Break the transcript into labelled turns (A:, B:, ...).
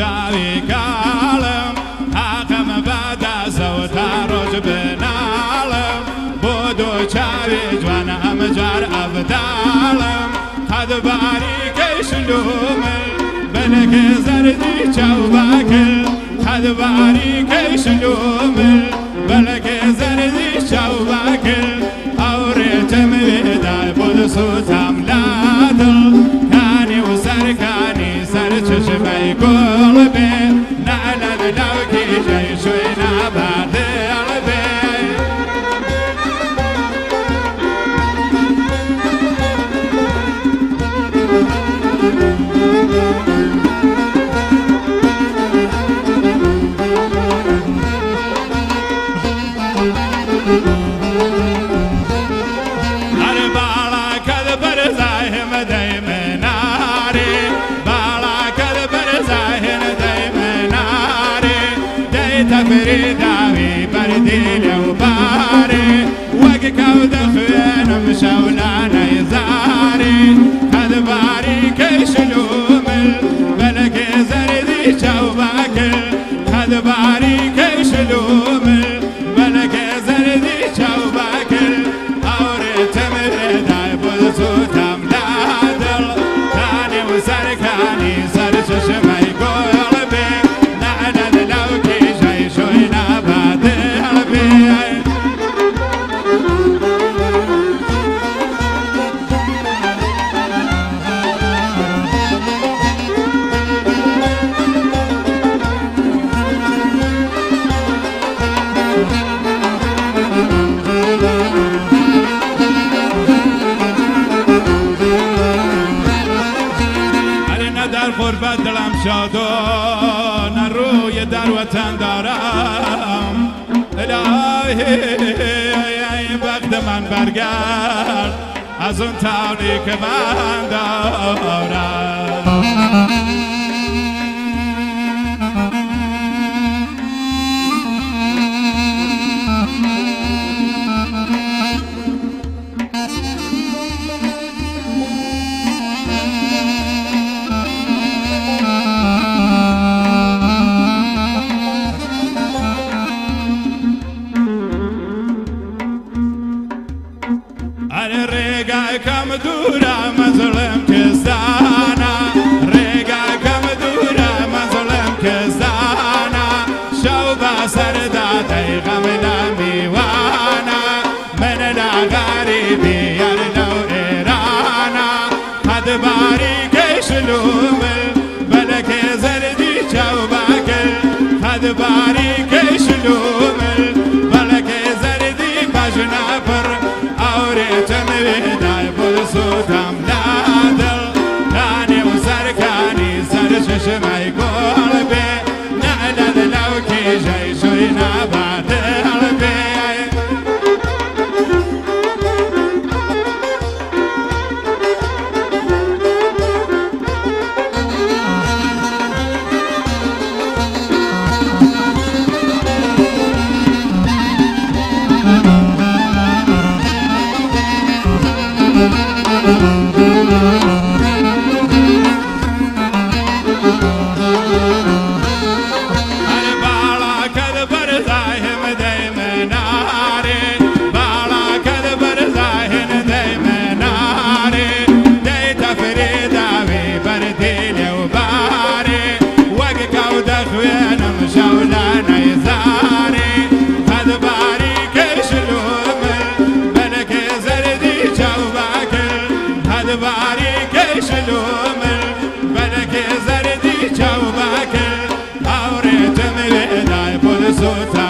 A: چاوی کالم حقم بعد زوتا روز بنالم بودو چاوی جوانم جار افدالم قد باری کشلومل بلک زردی چاو باکل قد باری کشلومل بلک زردی چاو باکل آورتم ویدای بود سوتم لادل کانی و سر کانی سر چشمای قلبی نعلم لو کی جای شوی نبرد قلبی داوي بردي لو باري وقك ودخوين مشولانا يزاري هذا باري كيشلومل بلك زردي شوباكل هذا باري كيشلومل بلك زردي شوباكل أوريت مريداي بلسو تملادل كاني وسركاني سرش شمي قلبي نعلن لو كي شوينا بعد قلبي أنا در غربت دلم شاد و روی در وطن دارم الهی وقت من برگرد از اون طوری که من دارم كم دورا مظلم كزانا ريقا كم دورا مظلم كزانا شوبا سرداتي غمنا ميوانا من الغريبي يرنو إيرانا قد باري كيشلومل بلك زردي شوباكل قد باري كيشلومل بلك زردي بجنابر أوريتم ويداي بلسوتم لادل كاني وسركاني سر ششمي قلبي نعلن لو كي جاي شوينا بعد قلبي so